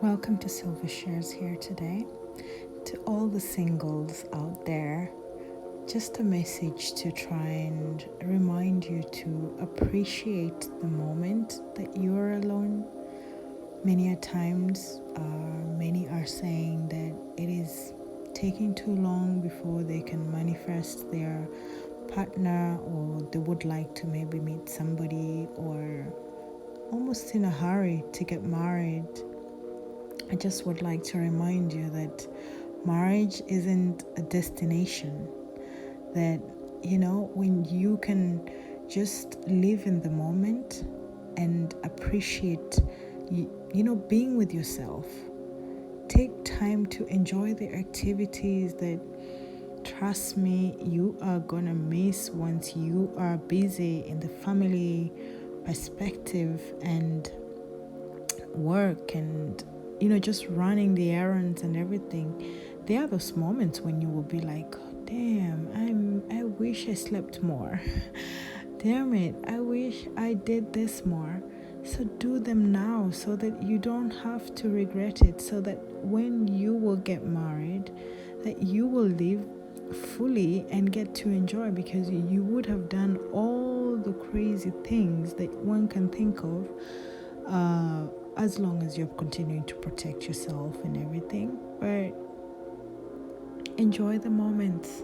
Welcome to Silver Shares here today. To all the singles out there, just a message to try and remind you to appreciate the moment that you're alone. Many a times, many are saying that it is taking too long before they can manifest their partner, or they would like to maybe meet somebody, or almost in a hurry to get married. I just would like to remind you that marriage isn't a destination. That, when you can just live in the moment and appreciate, being with yourself. Take time to enjoy the activities that, trust me, you are gonna miss once you are busy in the family perspective and work and just running the errands and everything. There are those moments when you will be like, damn, I wish I slept more. Damn it, I wish I did this more. So do them now so that you don't have to regret it, so that when you will get married, that you will live fully and get to enjoy, because you would have done all the crazy things that one can think of, as long as you're continuing to protect yourself and everything. But enjoy the moments,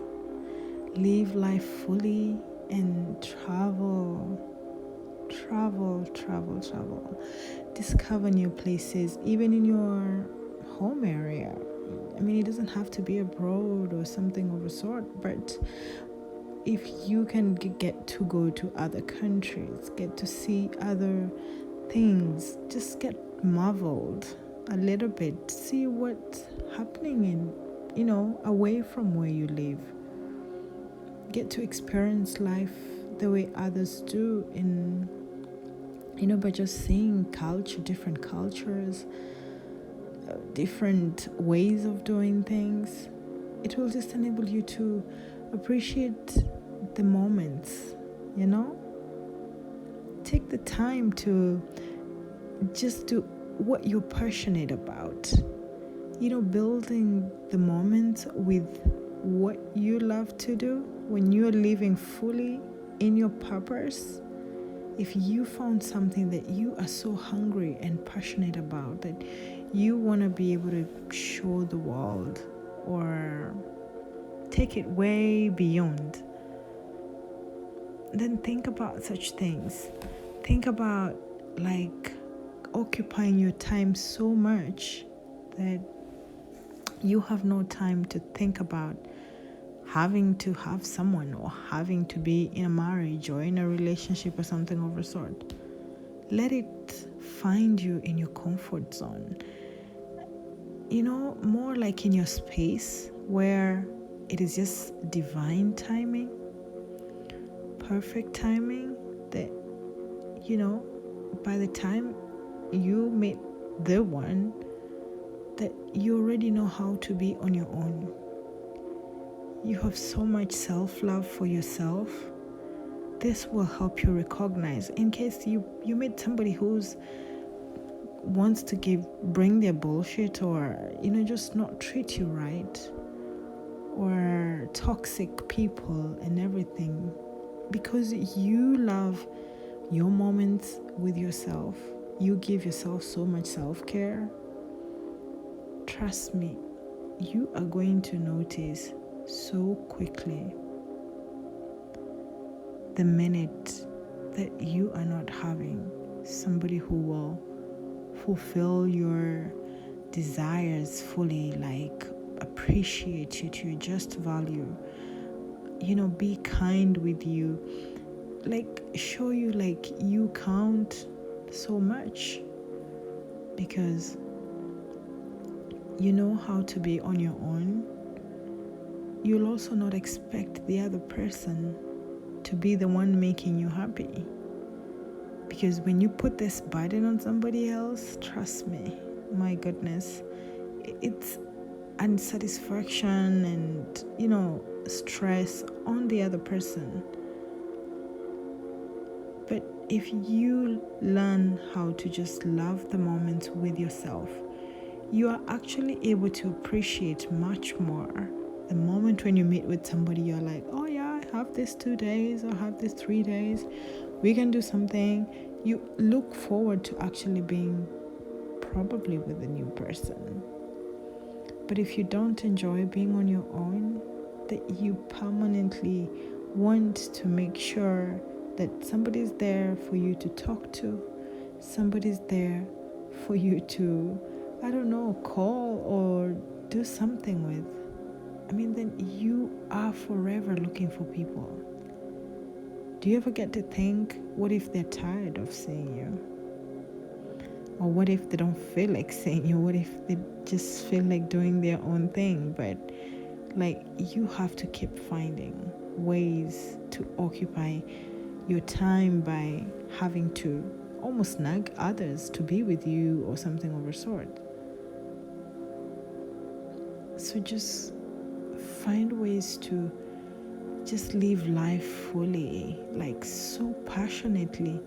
live life fully, and travel. Discover new places, even in your home area. I mean, it doesn't have to be abroad or something of a sort, but if you can get to go to other countries, get to see other things, just get marveled a little bit, see what's happening away from where you live. Get to experience life the way others do, by just seeing different cultures, different ways of doing things. It will just enable you to appreciate the moments. Take the time to just do what you're passionate about. Building the moment with what you love to do. When you're living fully in your purpose, if you found something that you are so hungry and passionate about, that you want to be able to show the world or take it way beyond, then think about such things. Think about occupying your time so much that you have no time to think about having to have someone, or having to be in a marriage or in a relationship or something of the sort. Let it find you in your comfort zone. More like in your space where it is just divine timing, perfect timing, that, by the time you meet the one, that you already know how to be on your own. You have so much self-love for yourself. This will help you recognize, in case you meet somebody who's wants to bring their bullshit, or just not treat you right, or toxic people and everything, because you love your moments with yourself. You give yourself so much self-care. Trust me, you are going to notice so quickly the minute that you are not having somebody who will fulfill your desires fully, appreciate you to your just value, be kind with you, show you you count so much, because you know how to be on your own. You'll also not expect the other person to be the one making you happy. Because when you put this burden on somebody else, trust me, my goodness, it's unsatisfaction and, stress on the other person. But if you learn how to just love the moment with yourself, you are actually able to appreciate much more. The moment when you meet with somebody, you're like, oh yeah, I have this 2 days or have this 3 days, we can do something. You look forward to actually being probably with a new person. But if you don't enjoy being on your own, that you permanently want to make sure that somebody's there for you to talk to, somebody's there for you to, I don't know, call or do something with, I mean, then you are forever looking for people. Do you ever get to think, what if they're tired of seeing you? Or what if they don't feel like seeing you? What if they just feel like doing their own thing? But like, you have to keep finding ways to occupy your time by having to almost nag others to be with you or something of a sort. So just find ways to just live life fully, like so passionately.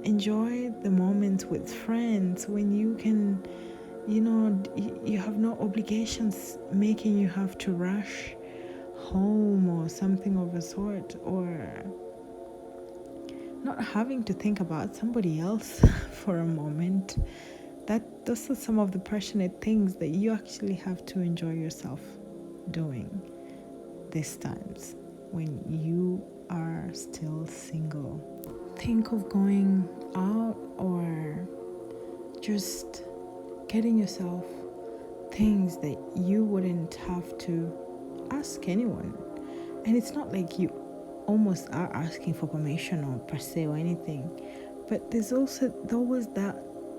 Enjoy the moments with friends when you can, you have no obligations making you have to rush home or something of a sort, or not having to think about somebody else for a moment. Those are some of the passionate things that you actually have to enjoy yourself doing these times when you are still single. Think of going out or just getting yourself things that you wouldn't have to ask anyone. And it's not like you almost are asking for permission or per se or anything, but there's always that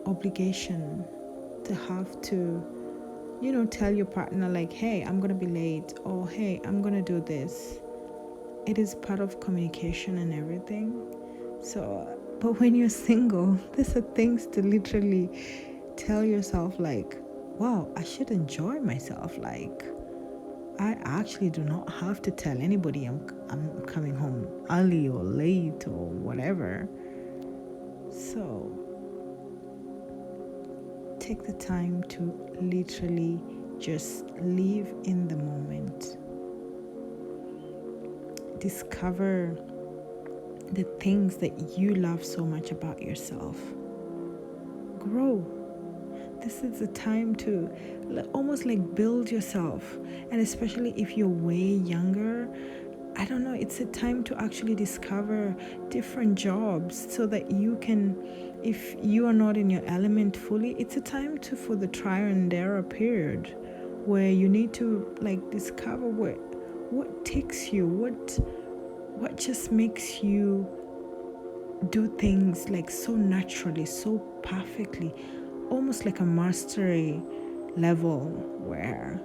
obligation to have to, tell your partner like, hey, I'm gonna be late, or hey, I'm gonna do this. It is part of communication and everything. So, but when you're single, these are things to literally tell yourself like, wow, I should enjoy myself. Like, I actually do not have to tell anybody I'm coming home early or late or whatever. So take the time to literally just live in the moment. Discover the things that you love so much about yourself. Grow. This is the time to almost like build yourself. And especially if you're way younger, I don't know, it's a time to actually discover different jobs so that you can, if you are not in your element fully, it's a time for the trial and error period where you need to like discover what takes you, what just makes you do things like so naturally, so perfectly, almost like a mastery level where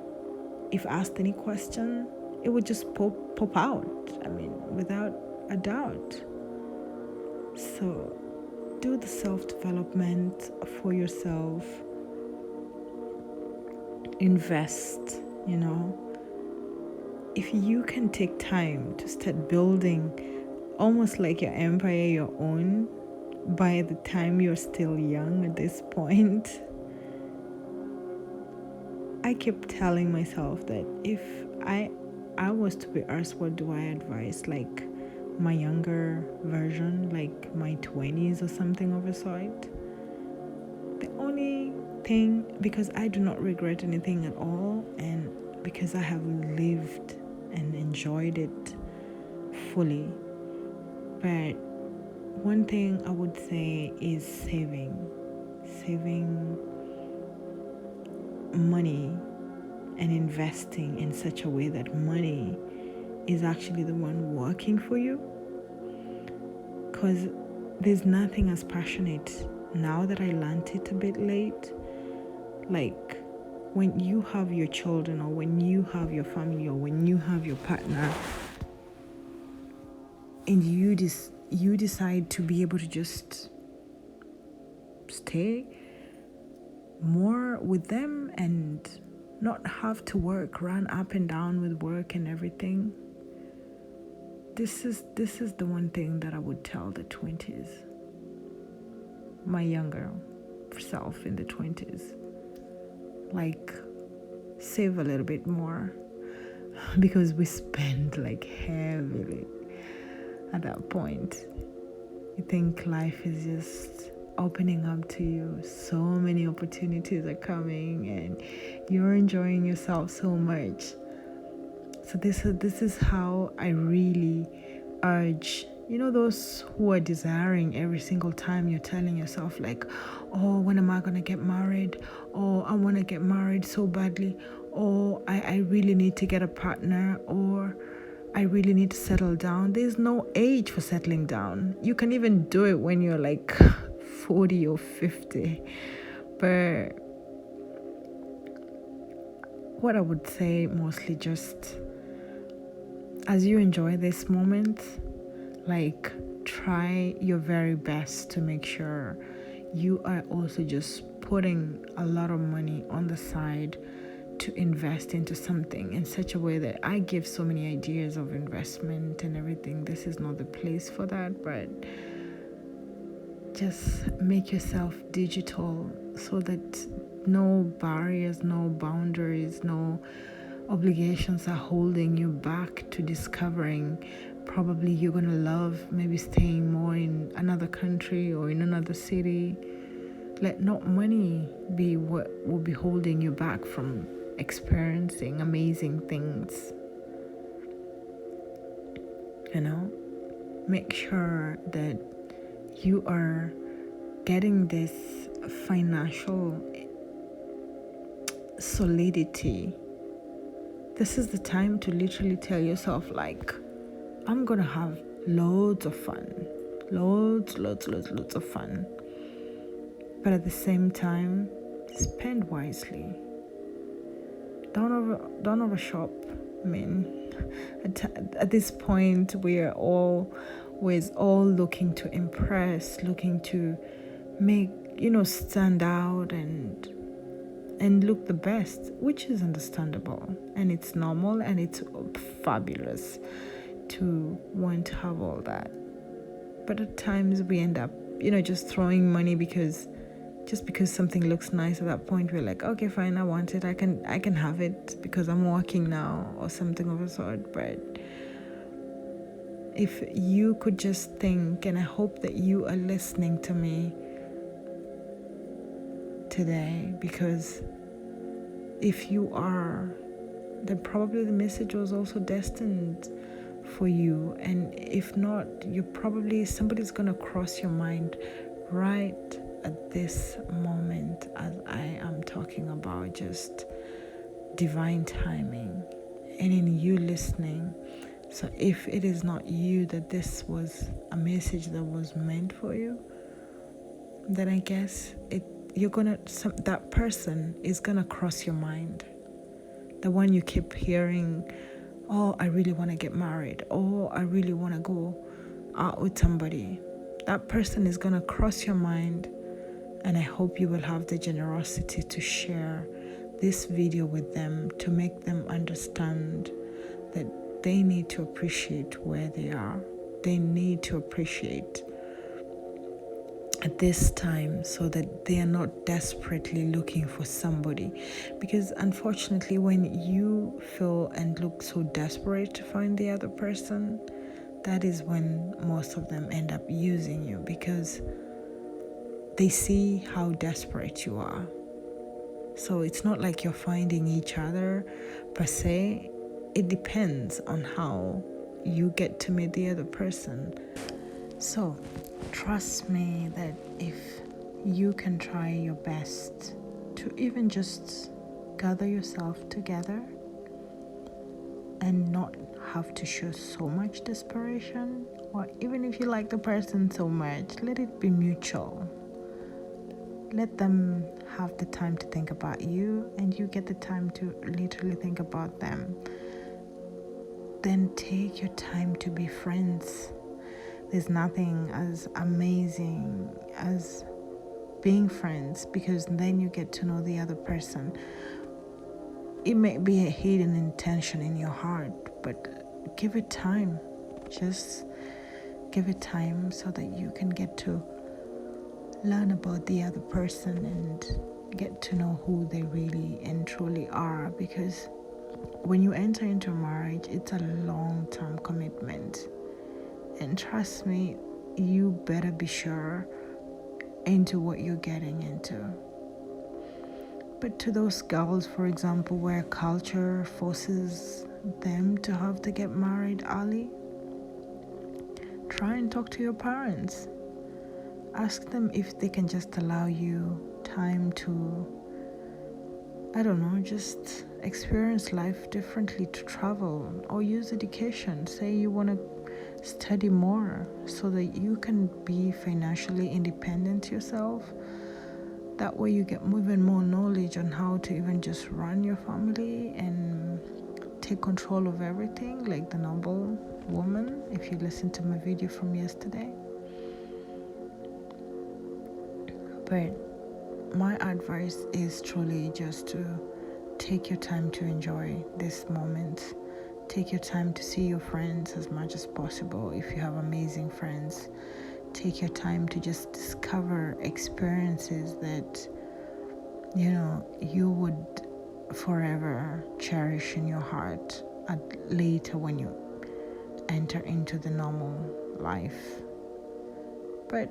if asked any question, it would just pop out. I mean, without a doubt. So do the self-development for yourself. Invest, If you can take time to start building almost like your empire, your own, by the time you're still young at this point. I keep telling myself that if I was to be asked what do I advise, like my younger version, like my 20s or something of a sort, the only thing, because I do not regret anything at all, and because I have lived and enjoyed it fully, but one thing I would say is saving money and investing in such a way that money is actually the one working for you. Because there's nothing as passionate, now that I learned it a bit late, like when you have your children or when you have your family or when you have your partner and you decide to be able to just stay more with them and not have to run up and down with work and everything. This is the one thing that I would tell the 20s, my younger self in the 20s. like save a little bit more, because we spend like heavily at that point. You think life is just opening up to you. So many opportunities are coming and you're enjoying yourself so much. So this is how I really urge, those who are desiring every single time you're telling yourself like, oh, when am I going to get married? Oh, I want to get married so badly. Oh, I really need to get a partner, or I really need to settle down. There's no age for settling down. You can even do it when you're like 40 or 50. But what I would say mostly, just as you enjoy this moment, like try your very best to make sure you are also just putting a lot of money on the side to invest into something in such a way that I give so many ideas of investment and everything. This is not the place for that, but just make yourself digital so that no barriers, no boundaries, no obligations are holding you back to discovering probably you're going to love maybe staying more in another country or in another city. Let not money be what will be holding you back from experiencing amazing things. Make sure that you are getting this financial solidity. This is the time to literally tell yourself like, I'm gonna have loads of fun, loads of fun, but at the same time, spend wisely. Don't overshop. I mean, at this point, we are always all looking to impress, looking to make stand out and look the best, which is understandable and it's normal and it's fabulous to want to have all that. But at times we end up just throwing money because something looks nice. At that point we're like, okay, fine, I want it, I can have it because I'm working now or something of a sort. But if you could just think, and I hope that you are listening to me today, because if you are, then probably the message was also destined for you. And if not, somebody's gonna cross your mind right at this moment as I am talking about just divine timing and in you listening. So if it is not you, that this was a message that was meant for you, then I guess that person is gonna cross your mind. The one you keep hearing, oh, I really want to get married, oh, I really want to go out with somebody. That person is gonna cross your mind, and I hope you will have the generosity to share this video with them to make them understand that they need to appreciate where they are. They need to appreciate at this time so that they are not desperately looking for somebody. Because unfortunately, when you feel and look so desperate to find the other person, that is when most of them end up using you, because they see how desperate you are. So it's not like you're finding each other per se. It depends on how you get to meet the other person. So trust me that if you can try your best to even just gather yourself together and not have to show so much desperation, or even if you like the person so much, let it be mutual. Let them have the time to think about you, and you get the time to literally think about them. Then take your time to be friends. There's nothing as amazing as being friends, because then you get to know the other person. It may be a hidden intention in your heart, but give it time. Just give it time so that you can get to learn about the other person and get to know who they really and truly are, because when you enter into marriage, it's a long-term commitment. And trust me, you better be sure into what you're getting into. But to those girls, for example, where culture forces them to have to get married early, try and talk to your parents. Ask them if they can just allow you time to, I don't know, just experience life differently, to travel or use education. Say you want to study more so that you can be financially independent yourself. That way you get even more knowledge on how to even just run your family and take control of everything, like the noble woman, if you listen to my video from yesterday. But my advice is truly just to take your time to enjoy this moment. Take your time to see your friends as much as possible. If you have amazing friends, take your time to just discover experiences that, you know, you would forever cherish in your heart later when you enter into the normal life. But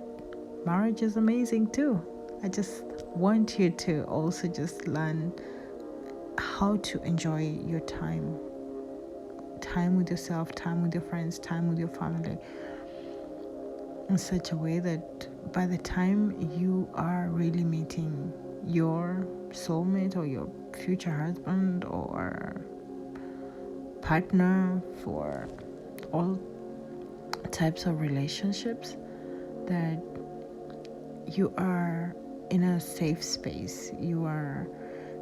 marriage is amazing too. I just want you to also just learn how to enjoy your time with yourself, time with your friends, time with your family, in such a way that by the time you are really meeting your soulmate or your future husband or partner for all types of relationships, that you are in a safe space, you are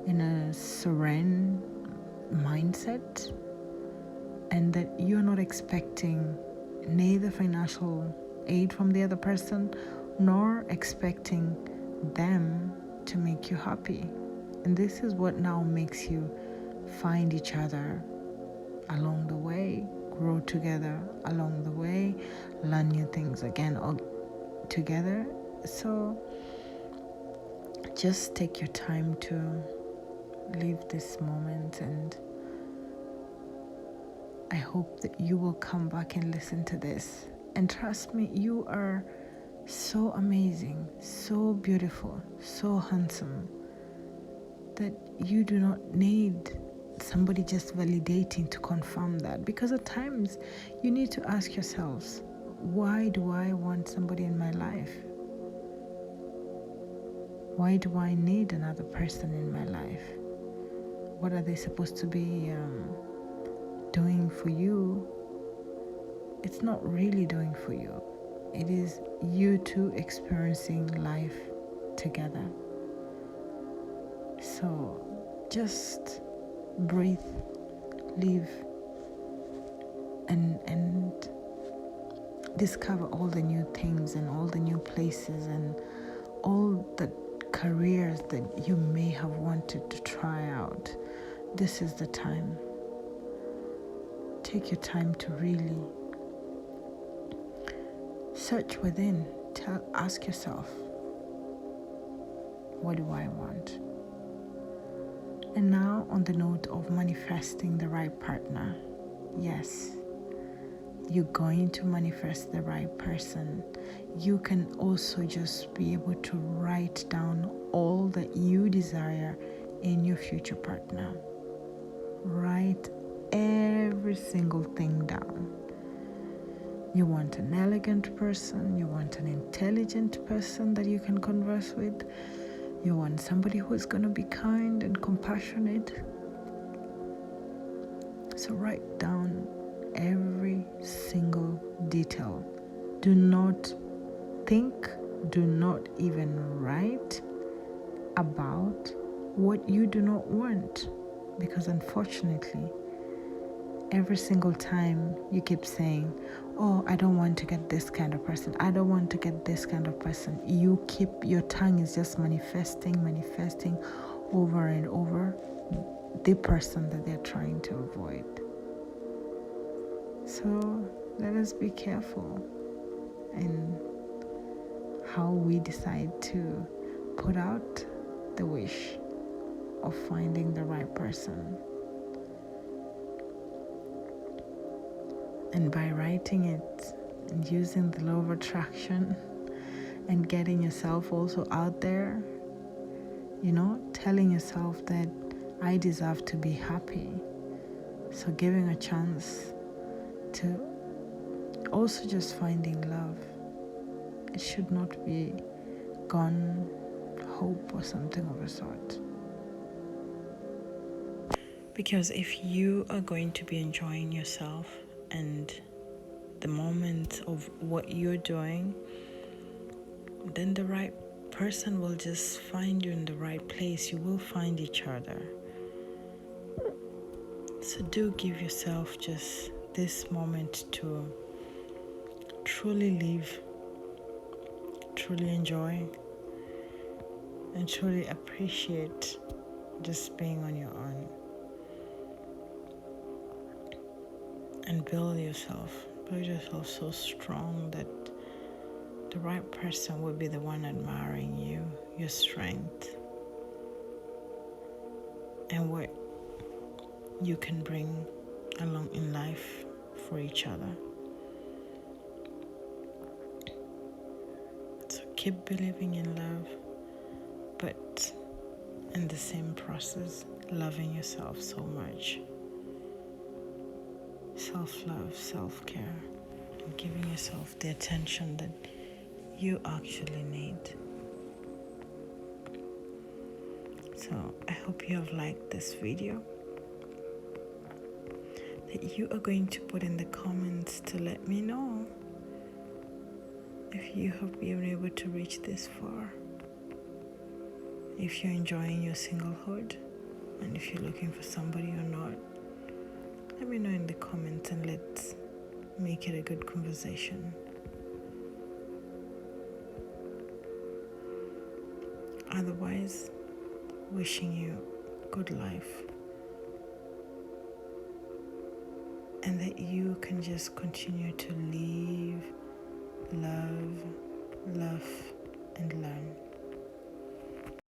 in a serene mindset, and that you're not expecting neither financial aid from the other person nor expecting them to make you happy. And this is what now makes you find each other along the way, grow together along the way, learn new things again all together. So just take your time to live this moment, and I hope that you will come back and listen to this. And trust me, you are so amazing, so beautiful, so handsome, that you do not need somebody just validating to confirm that. Because at times you need to ask yourselves, why do I want somebody in my life? Why do I need another person in my life? What are they supposed to be doing for you? It's not really doing for you. It is you two experiencing life together. So just breathe, live, and discover all the new things and all the new places and all the careers that you may have wanted to try out. This is the time. Take your time to really search within. Ask yourself, what do I want? And now, on the note of manifesting the right partner, yes, you're going to manifest the right person. You can also just be able to write down all that you desire in your future partner. Write every single thing down. You want an elegant person, you want an intelligent person that you can converse with, you want somebody who's going to be kind and compassionate. So write down every single detail. Do not think, do not even write about what you do not want, because unfortunately, every single time you keep saying, oh, I don't want to get this kind of person, I don't want to get this kind of person, your tongue is just manifesting over and over the person that they're trying to avoid. So let us be careful in how we decide to put out the wish of finding the right person. And by writing it and using the law of attraction and getting yourself also out there, telling yourself that I deserve to be happy. So giving a chance to also just finding love. It should not be gone hope or something of a sort. Because if you are going to be enjoying yourself and the moment of what you're doing, then the right person will just find you in the right place. You will find each other. So do give yourself just this moment to truly live, truly enjoy, and truly appreciate just being on your own. And build yourself so strong that the right person will be the one admiring you, your strength, and what you can bring along in life for each other. So keep believing in love, but in the same process, loving yourself so much. Self-love, self-care, and giving yourself the attention that you actually need. So I hope you have liked this video, that you are going to put in the comments to let me know if you have been able to reach this far, if you're enjoying your singlehood, and if you're looking for somebody or not. Let me know in the comments and let's make it a good conversation. Otherwise, wishing you good life, and that you can just continue to live, love, and learn.